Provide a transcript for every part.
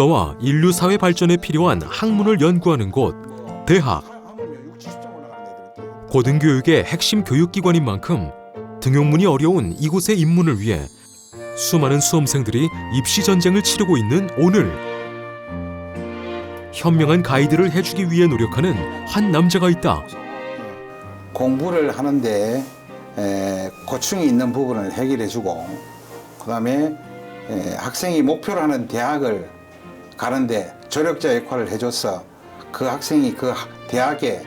국가와 인류 사회 발전에 필요한 학문을 연구하는 곳, 대학. 고등교육의 핵심 교육기관인 만큼 등용문이 어려운 이곳의 입문을 위해 수많은 수험생들이 입시 전쟁을 치르고 있는 오늘. 현명한 가이드를 해주기 위해 노력하는 한 남자가 있다. 공부를 하는데 고충이 있는 부분을 해결해주고, 그다음에 학생이 목표로 하는 대학을 가는데 조력자 역할을 해줘서 그 학생이 그 대학에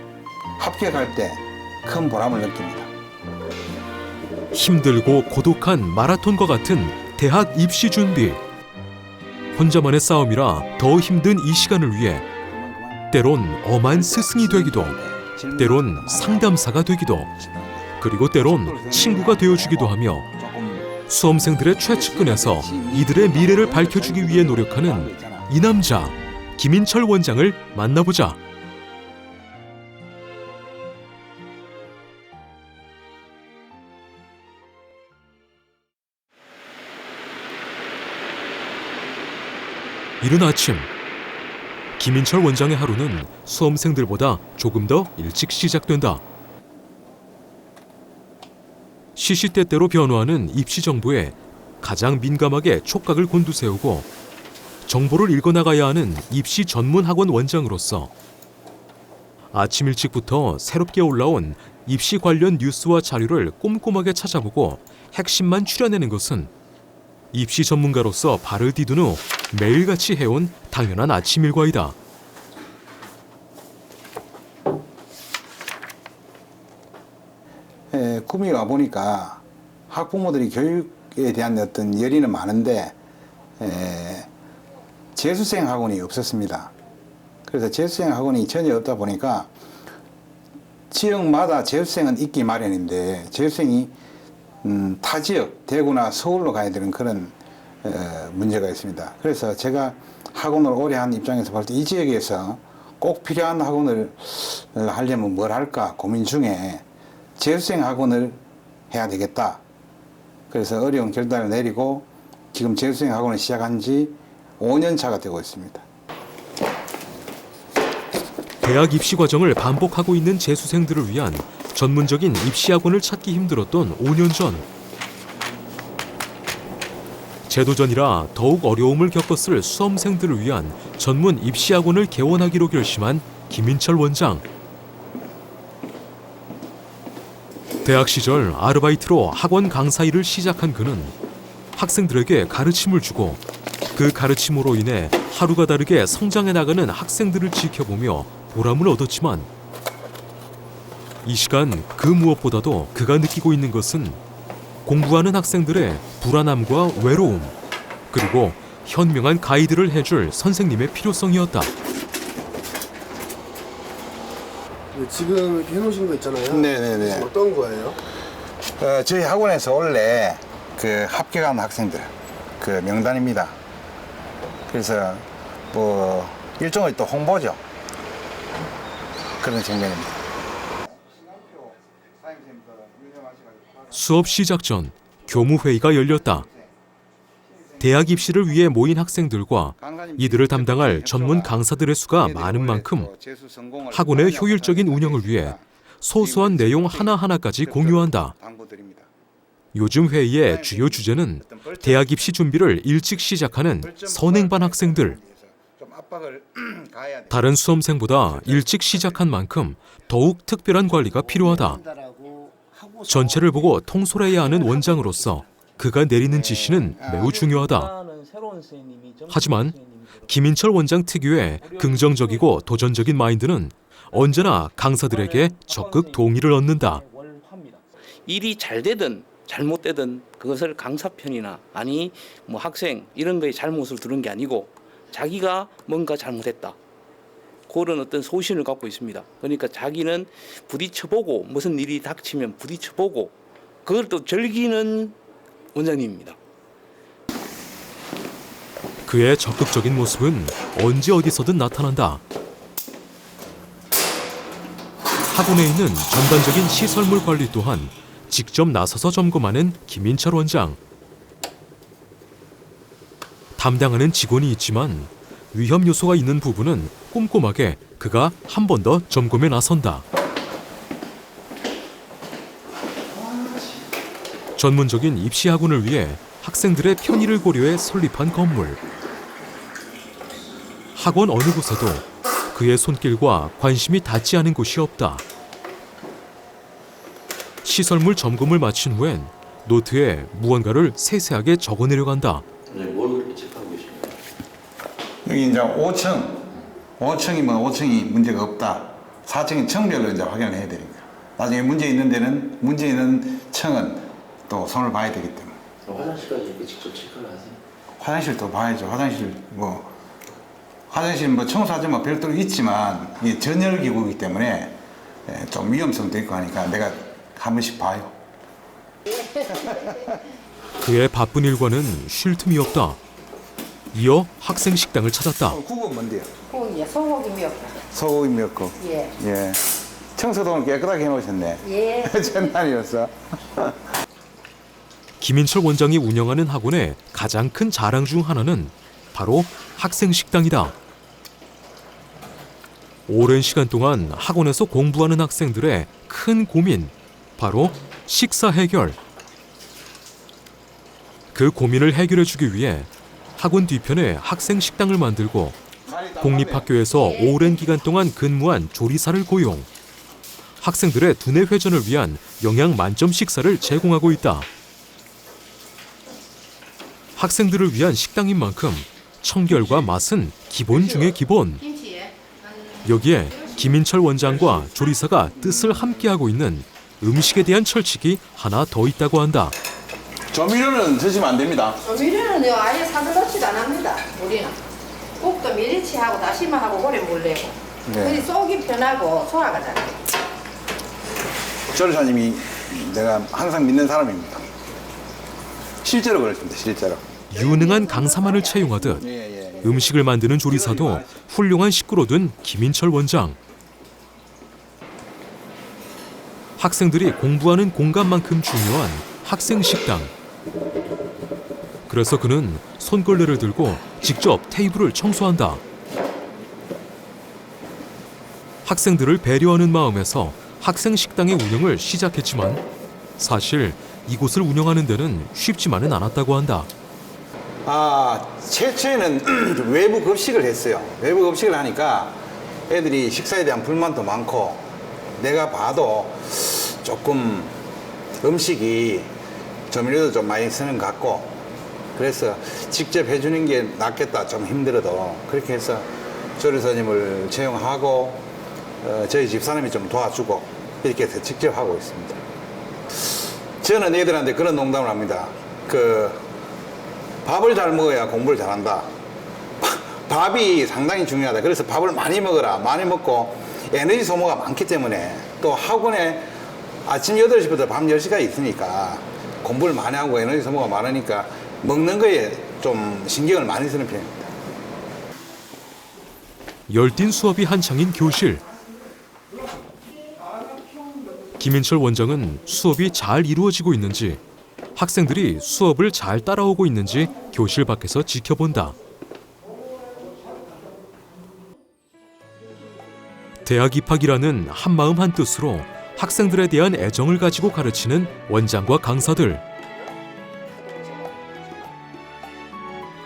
합격할 때 큰 보람을 느낍니다. 힘들고 고독한 마라톤과 같은 대학 입시 준비. 혼자만의 싸움이라 더 힘든 이 시간을 위해 때론 엄한 스승이 되기도, 때론 상담사가 되기도, 그리고 때론 친구가 되어주기도 하며 수험생들의 최측근에서 이들의 미래를 밝혀주기 위해 노력하는 이 남자, 김인철 원장을 만나보자. 이른 아침, 김인철 원장의 하루는 수험생들보다 조금 더 일찍 시작된다. 시시때때로 변화하는 입시 정보에 가장 민감하게 촉각을 곤두세우고 정보를 읽어나가야 하는 입시 전문 학원 원장으로서 아침 일찍부터 새롭게 올라온 입시 관련 뉴스와 자료를 꼼꼼하게 찾아보고 핵심만 추려내는 것은 입시 전문가로서 발을 디딘 후 매일같이 해온 당연한 아침 일과이다. 꿈이 와보니까 학부모들이 교육에 대한 어떤 열의는 많은데 재수생 학원이 없었습니다. 그래서 재수생 학원이 전혀 없다 보니까 지역마다 재수생은 있기 마련인데 재수생이 타 지역, 대구나 서울로 가야 되는 그런 문제가 있습니다. 그래서 제가 학원을 오래 한 입장에서 볼 때 이 지역에서 꼭 필요한 학원을 하려면 뭘 할까 고민 중에 재수생 학원을 해야 되겠다. 그래서 어려운 결단을 내리고 지금 재수생 학원을 시작한 지 5년 차가 되고 있습니다. 대학 입시 과정을 반복하고 있는 재수생들을 위한 전문적인 입시 학원을 찾기 힘들었던 5년 전. 제도전이라 더욱 어려움을 겪었을 수험생들을 위한 전문 입시 학원을 개원하기로 결심한 김인철 원장. 대학 시절 아르바이트로 학원 강사 일을 시작한 그는 학생들에게 가르침을 주고 그 가르침으로 인해 하루가 다르게 성장해 나가는 학생들을 지켜보며 보람을 얻었지만 이 시간 그 무엇보다도 그가 느끼고 있는 것은 공부하는 학생들의 불안함과 외로움, 그리고 현명한 가이드를 해줄 선생님의 필요성이었다. 지금 이렇게 해놓으신 거 있잖아요. 네네네. 어떤 거예요? 저희 학원에서 원래 그 합격한 학생들 그 명단입니다. 그래서 뭐 일종의 또 홍보죠. 그런 측면입니다. 수업 시작 전 교무회의가 열렸다. 대학 입시를 위해 모인 학생들과 이들을 담당할 전문 강사들의 수가 많은 만큼 학원의 효율적인 운영을 위해 소소한 내용 하나하나까지 공유한다. 요즘 회의의 주요 주제는 대학 입시 준비를 일찍 시작하는 선행반 학생들. 다른 수험생보다 일찍 시작한 만큼 더욱 특별한 관리가 필요하다. 전체를 보고 통솔해야 하는 원장으로서 그가 내리는 지시는 매우 중요하다. 하지만 김인철 원장 특유의 긍정적이고 도전적인 마인드는 언제나 강사들에게 적극 동의를 얻는다. 일이 잘 되든 잘못되든 그것을 강사 편이나 아니 뭐 학생 이런 거에 잘못을 두는 게 아니고 자기가 뭔가 잘못했다. 그런 어떤 소신을 갖고 있습니다. 그러니까 자기는 부딪혀보고 무슨 일이 닥치면 부딪혀보고 그걸 또 즐기는 원장님입니다. 그의 적극적인 모습은 언제 어디서든 나타난다. 학원에 있는 전반적인 시설물 관리 또한 직접 나서서 점검하는 김인철 원장. 담당하는 직원이 있지만 위험 요소가 있는 부분은 꼼꼼하게 그가 한 번 더 점검에 나선다. 전문적인 입시 학원을 위해 학생들의 편의를 고려해 설립한 건물. 학원 어느 곳에도 그의 손길과 관심이 닿지 않은 곳이 없다. 시설물 점검을 마친 후엔 노트에 무언가를 세세하게 적어내려간다. 뭘 그렇게 체크하고 계십니까? 여기 이제 5층이면 5층이 문제가 없다. 4층인 층별로 이제 확인을 해야 되니까. 나중에 문제 있는 데는 문제 있는 층은 또 손을 봐야 되기 때문에. 화장실까지 이렇게 직접 체크를 하세요? 화장실도 봐야죠. 화장실 뭐 청소하지 뭐 별도로 있지만 이게 전열 기구이기 때문에 좀 위험성도 있고 하니까 내가 한 번씩 봐요. 그의 바쁜 일과는 쉴 틈이 없다. 이어 학생 식당을 찾았다. 국은 뭔데요? 고기요, 소고기 미역국. 소고기 미역국. 예. 예. 청소도 깨끗하게 해놓으셨네. 예. 전날이었어. 김인철 원장이 운영하는 학원의 가장 큰 자랑 중 하나는 바로 학생 식당이다. 오랜 시간 동안 학원에서 공부하는 학생들의 큰 고민, 바로 식사 해결. 그 고민을 해결해주기 위해 학원 뒤편에 학생 식당을 만들고 공립학교에서 오랜 기간 동안 근무한 조리사를 고용. 학생들의 두뇌 회전을 위한 영양 만점 식사를 제공하고 있다. 학생들을 위한 식당인 만큼 청결과 맛은 기본 중의 기본. 여기에 김인철 원장과 조리사가 뜻을 함께하고 있는 음식에 대한 철칙이 하나 더 있다고 한다. 조미료는 드시면 안 됩니다. 조미료는요, 아예 사서 넣지도 안 합니다. 우리는 국도 미리치하고 다시마하고 오래 몰래고. 네. 그리 속이 편하고 소화가 잘. 조리사님이 내가 항상 믿는 사람입니다. 실제로 그렇습니다. 실제로. 유능한 강사만을 채용하듯 음식을 만드는 조리사도 훌륭한 식구로 둔 김인철 원장. 학생들이 공부하는 공간만큼 중요한 학생 식당. 그래서 그는 손걸레를 들고 직접 테이블을 청소한다. 학생들을 배려하는 마음에서 학생 식당의 운영을 시작했지만 사실 이곳을 운영하는 데는 쉽지만은 않았다고 한다. 최초에는 외부 급식을 했어요. 외부 급식을 하니까 애들이 식사에 대한 불만도 많고 내가 봐도 조금 음식이 조미료도 좀 많이 쓰는 것 같고 그래서 직접 해주는 게 낫겠다. 좀 힘들어도 그렇게 해서 조리사님을 채용하고 저희 집사람이 좀 도와주고 이렇게 해서 직접 하고 있습니다. 저는 애들한테 그런 농담을 합니다. 밥을 잘 먹어야 공부를 잘한다. 밥이 상당히 중요하다. 그래서 밥을 많이 먹어라. 많이 먹고 에너지 소모가 많기 때문에 또 학원에 아침 8시부터 밤 10시까지 있으니까 공부를 많이 하고 에너지 소모가 많으니까 먹는 거에 좀 신경을 많이 쓰는 편입니다. 열띤 수업이 한창인 교실. 김인철 원장은 수업이 잘 이루어지고 있는지, 학생들이 수업을 잘 따라오고 있는지 교실 밖에서 지켜본다. 대학 입학이라는 한마음 한뜻으로 학생들에 대한 애정을 가지고 가르치는 원장과 강사들.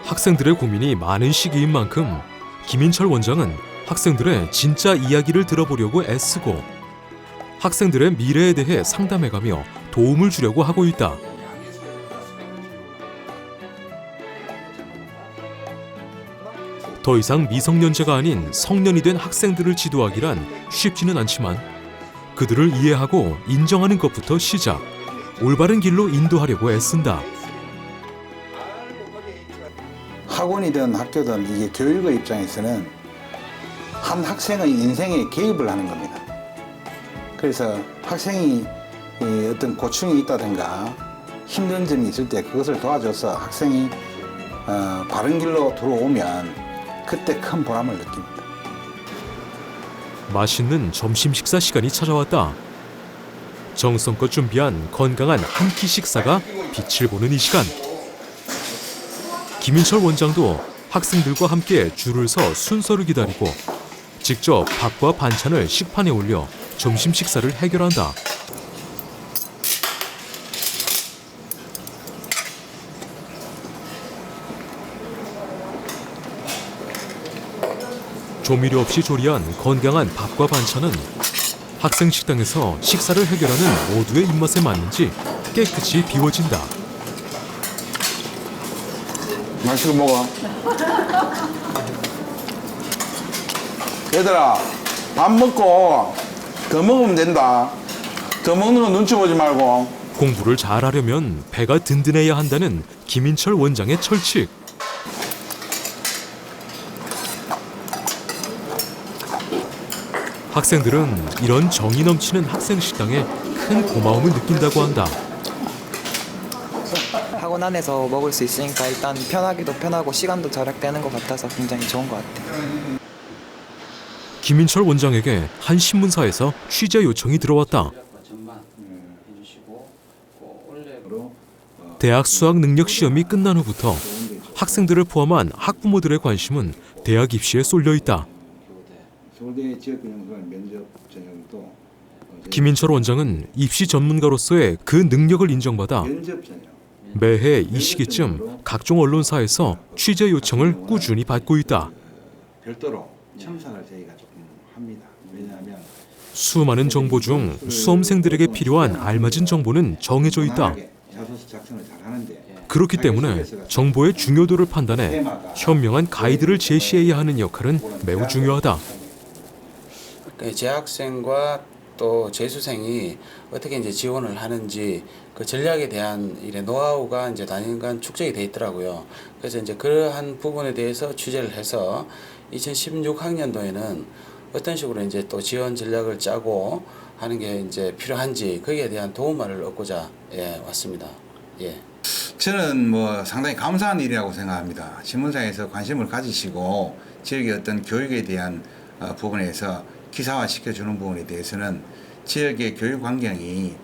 학생들의 고민이 많은 시기인 만큼 김인철 원장은 학생들의 진짜 이야기를 들어보려고 애쓰고 학생들의 미래에 대해 상담해가며 도움을 주려고 하고 있다. 더 이상 미성년자가 아닌 성년이 된 학생들을 지도하기란 쉽지는 않지만 그들을 이해하고 인정하는 것부터 시작, 올바른 길로 인도하려고 애쓴다. 학원이든 학교든 이게 교육의 입장에서는 한 학생의 인생에 개입을 하는 겁니다. 그래서 학생이 어떤 고충이 있다든가 힘든 점이 있을 때 그것을 도와줘서 학생이 바른 길로 들어오면 그때 큰 보람을 느낍니다. 맛있는 점심 식사 시간이 찾아왔다. 정성껏 준비한 건강한 한 끼 식사가 빛을 보는 이 시간. 김인철 원장도 학생들과 함께 줄을 서 순서를 기다리고 직접 밥과 반찬을 식판에 올려 점심 식사를 해결한다. 조미료 없이 조리한 건강한 밥과 반찬은 학생 식당에서 식사를 해결하는 모두의 입맛에 맞는지 깨끗이 비워진다. 맛있게 먹어. 얘들아, 밥 먹고 더 먹으면 된다. 더 먹는 거 눈치 보지 말고. 공부를 잘하려면 배가 든든해야 한다는 김인철 원장의 철칙. 학생들은 이런 정이 넘치는 학생 식당에 큰 고마움을 느낀다고 한다. 학원 안에서 먹을 수 있으니까 일단 편하기도 편하고 시간도 절약되는 것 같아서 굉장히 좋은 것 같아요. 김인철 원장에게 한 신문사에서 취재 요청이 들어왔다. 대학 수학 능력 시험이 끝난 후부터 학생들을 포함한 학부모들의 관심은 대학 입시에 쏠려 있다. 서울대 지역균형관 면접 전형도 김인철 원장은 입시 전문가로서의 그 능력을 인정받아 면접 전형 매해 이 시기쯤 각종 언론사에서 취재 요청을 꾸준히 받고 있다. 별도로 첨삭을 저희가 조금 합니다. 왜냐하면 수많은 정보 중 수험생들에게 필요한 알맞은 정보는 정해져 있다. 자소서 작성을 잘하는데 그렇기 때문에 정보의 중요도를 판단해 현명한 가이드를 제시해야 하는 역할은 매우 중요하다. 재학생과 또 재수생이 어떻게 이제 지원을 하는지 그 전략에 대한 일의 노하우가 이제 단연간 축적이 돼 있더라고요. 그래서 이제 그러한 부분에 대해서 취재를 해서 2016학년도에는 어떤 식으로 이제 또 지원 전략을 짜고 하는 게 이제 필요한지 거기에 대한 도움을 얻고자 왔습니다. 예. 저는 뭐 상당히 감사한 일이라고 생각합니다. 신문사에서 관심을 가지시고 지역의 어떤 교육에 대한 부분에서 기사화 시켜주는 부분에 대해서는 지역의 교육 환경이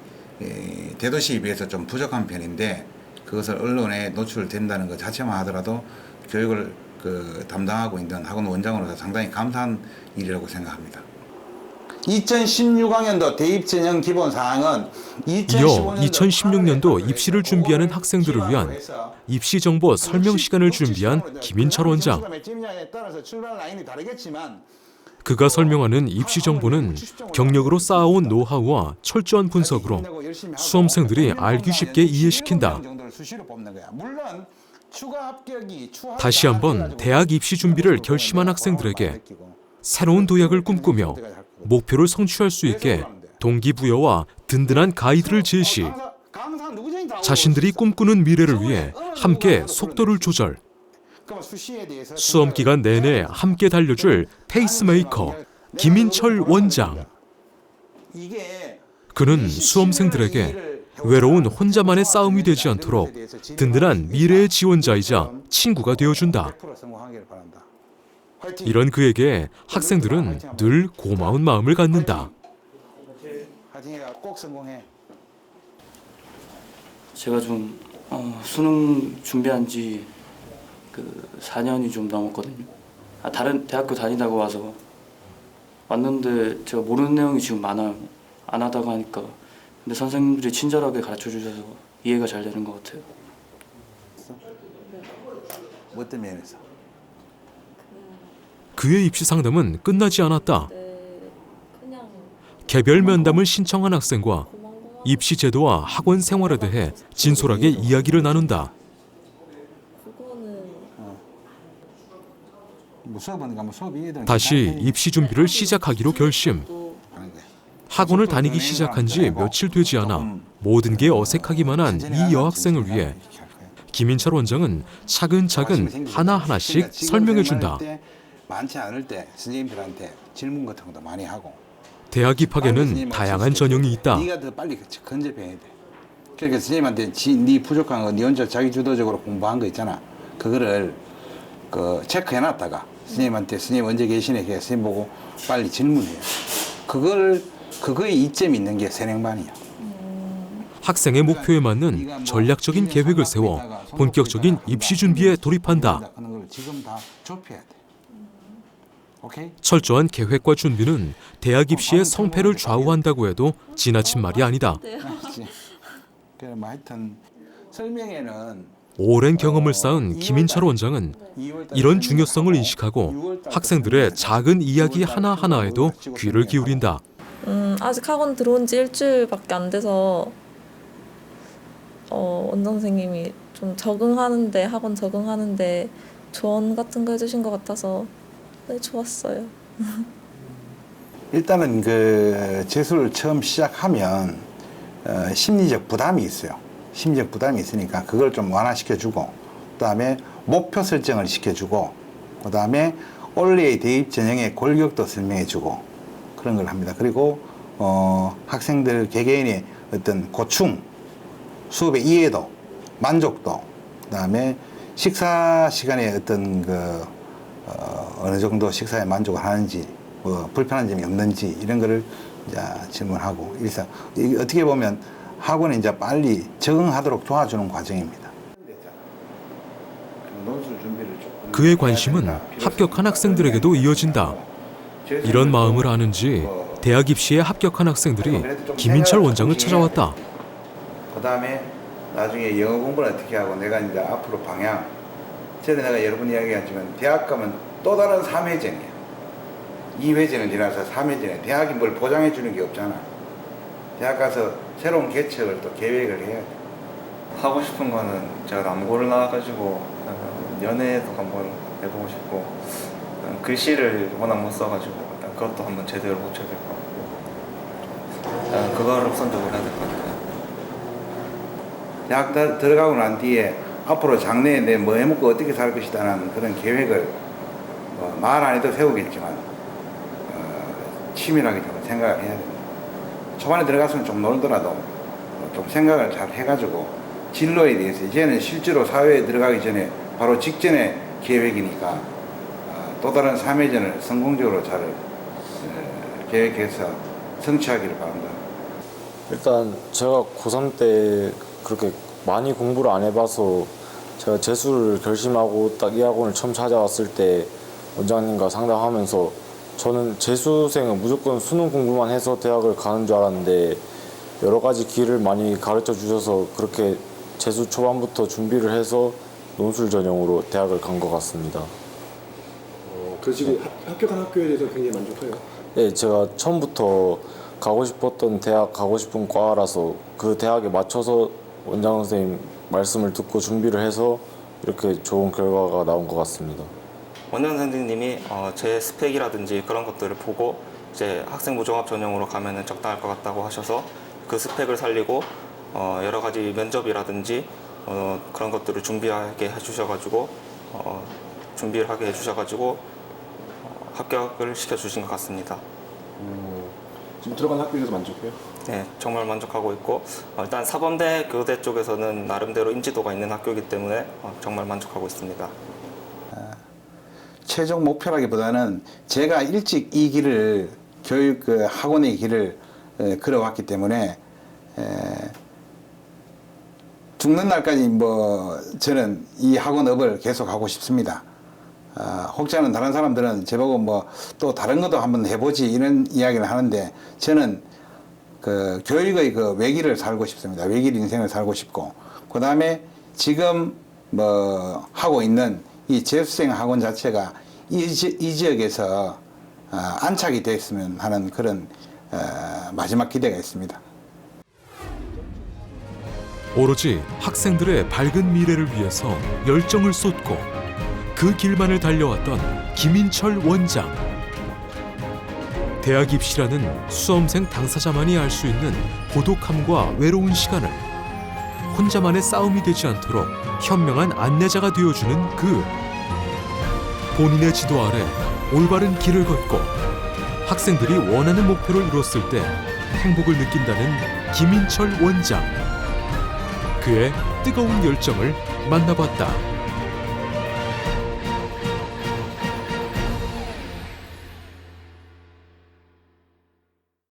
대도시에 비해서 좀 부족한 편인데 그것을 언론에 노출된다는 것 자체만 하더라도 교육을 담당하고 있는 학원 원장으로서 상당히 감사한 일이라고 생각합니다. 2016학년도 대입 전형 기본 사항은 이어 2016년도 입시를 준비하는 학생들을 위한 입시 정보 설명 시간을 준비한 김인철 원장. 그가 설명하는 입시 정보는 경력으로 쌓아온 노하우와 철저한 분석으로 수험생들이 알기 쉽게 이해시킨다. 다시 한번 대학 입시 준비를 결심한 학생들에게 새로운 도약을 꿈꾸며 목표를 성취할 수 있게 동기부여와 든든한 가이드를 제시. 자신들이 꿈꾸는 미래를 위해 함께 속도를 조절. 수험 기간 내내 함께 달려줄 페이스메이커 김인철 원장. 그는 수험생들에게 외로운 혼자만의 싸움이 되지 않도록 든든한 미래의 지원자이자 친구가 되어준다. 이런 그에게 학생들은 늘 고마운 마음을 갖는다. 제가 좀 수능 준비한 지 4년이 좀 넘었거든요. 다른 대학교 다니다가 와서 왔는데 제가 모르는 내용이 지금 많아요. 안 하다가 하니까. 근데 선생님들이 친절하게 가르쳐 주셔서 이해가 잘 되는 것 같아요. 어떤 면에서? 그의 입시 상담은 끝나지 않았다. 개별 면담을 신청한 학생과 입시 제도와 학원 생활에 대해 진솔하게 이야기를 나눈다. 다시 입시 준비를 시작하기로 결심. 학원을 다니기 시작한 지 며칠 되지 않아 모든 게 어색하기만 한 이 여학생을 위해 김인철 원장은 차근차근 하나하나씩 설명해준다. 많지 않을 때 선생님들한테 질문 같은 것도 많이 하고. 대학 입학에는 다양한 전형이 있다. 네가 더 빨리 건접해야 돼. 그러니까 선생님한테 네 부족한 거, 네 혼자 자기 주도적으로 공부한 거 있잖아. 그거를 체크해놨다가 선생님한테 선생님 언제 계시네 해서 선생님 보고 빨리 질문해요. 그거에 이점이 있는 게 새내반이야. 학생의 목표에 맞는 전략적인 계획을 세워 본격적인 입시 준비에 돌입한다. 목표를 지금 다 좁혀야 돼. 오케이? 철저한 계획과 준비는 대학 입시의 성패를 좌우한다고 해도 지나친 말이 아니다. 그렇지. 그래 뭐 하여튼 설명회는 오랜 경험을 쌓은 김인철 원장은 이런 중요성을 인식하고 학생들의 작은 이야기 하나하나에도 귀를 기울인다. 아직 학원 들어온 지 일주일밖에 안 돼서 원장 선생님이 좀 학원 적응하는데 조언 같은 거 해주신 것 같아서 네, 좋았어요. 일단은 그 재수를 처음 시작하면 심리적 부담이 있어요. 심리적 부담이 있으니까 그걸 좀 완화시켜주고, 그다음에 목표 설정을 시켜주고, 그다음에 올해의 대입 전형의 골격도 설명해주고 그런 걸 합니다. 그리고 학생들 개개인의 어떤 고충, 수업의 이해도, 만족도, 그다음에 식사 시간에 어떤 어느 정도 식사에 만족을 하는지, 뭐 불편한 점이 없는지 이런 거를 이제 질문하고, 이게 어떻게 보면 학원에 이제 빨리 적응하도록 도와주는 과정입니다. 그의 관심은 합격한 학생들에게도 이어진다. 이런 마음을 아는지 대학 입시에 합격한 학생들이 김인철 원장을 찾아왔다. 그다음에 나중에 영어 공부는 어떻게 하고, 내가 이제 앞으로 방향, 전에 내가 여러 번 이야기했지만 대학 가면 또 다른 3회전이야. 2회전은 지나서 3회전에 대학이 뭘 보장해 주는 게 없잖아. 대학 가서 새로운 개척을 또 계획을 해야 돼. 하고 싶은 거는 제가 남고를 나와가지고 연애도 한번 해보고 싶고, 글씨를 워낙 못 써가지고 일단 그것도 한번 제대로 고쳐야 될 것 같고, 일단 그거를 우선적으로 해야 될 것 같아요. 대학 들어가고 난 뒤에 앞으로 장래에 내 뭐 해먹고 어떻게 살 것이다라는 그런 계획을 말 안 해도 세우겠지만 치밀하게 좀 생각을 해야 됩니다. 초반에 들어갔으면 좀 놀더라도 좀 생각을 잘 해가지고 진로에 대해서, 이제는 실제로 사회에 들어가기 전에 바로 직전의 계획이니까 또 다른 3회전을 성공적으로 잘 계획해서 성취하기를 바랍니다. 일단 제가 고3 때 그렇게 많이 공부를 안 해봐서 제가 재수를 결심하고 딱 이 학원을 처음 찾아왔을 때 원장님과 상담하면서 저는 재수생은 무조건 수능 공부만 해서 대학을 가는 줄 알았는데 여러 가지 길을 많이 가르쳐 주셔서 그렇게 재수 초반부터 준비를 해서 논술 전형으로 대학을 간 것 같습니다. 그래서 지금 합격한 학교에 대해서 굉장히 만족해요? 네, 제가 처음부터 가고 싶었던 대학, 가고 싶은 과라서 그 대학에 맞춰서 원장 선생님 말씀을 듣고 준비를 해서 이렇게 좋은 결과가 나온 것 같습니다. 원장 선생님이 제 스펙이라든지 그런 것들을 보고 이제 학생부 종합 전형으로 가면은 적당할 것 같다고 하셔서 그 스펙을 살리고 여러 가지 면접이라든지 그런 것들을 준비하게 해주셔가지고 준비를 하게 해주셔가지고 합격을 시켜주신 것 같습니다. 지금 들어간 학교에서 만족해요? 네, 정말 만족하고 있고 일단 사범대 교대 쪽에서는 나름대로 인지도가 있는 학교이기 때문에 정말 만족하고 있습니다. 최종 목표라기보다는 제가 일찍 이 길을 교육 학원의 길을 걸어왔기 때문에 죽는 날까지 뭐 저는 이 학원업을 계속 하고 싶습니다. 혹시 하는 다른 사람들은 저보고 뭐 또 다른 것도 한번 해보지 이런 이야기를 하는데, 저는 그 교육의 그 외길을 살고 싶습니다. 외길 인생을 살고 싶고, 그 다음에 지금 뭐 하고 있는 이 재수생 학원 자체가 이 지역에서 안착이 됐으면 하는 그런 마지막 기대가 있습니다. 오로지 학생들의 밝은 미래를 위해서 열정을 쏟고 그 길만을 달려왔던 김인철 원장. 대학 입시라는 수험생 당사자만이 알 수 있는 고독함과 외로운 시간을 혼자만의 싸움이 되지 않도록 현명한 안내자가 되어주는 그 본인의 지도 아래 올바른 길을 걷고 학생들이 원하는 목표를 이뤘을 때 행복을 느낀다는 김인철 원장. 그의 뜨거운 열정을 만나봤다.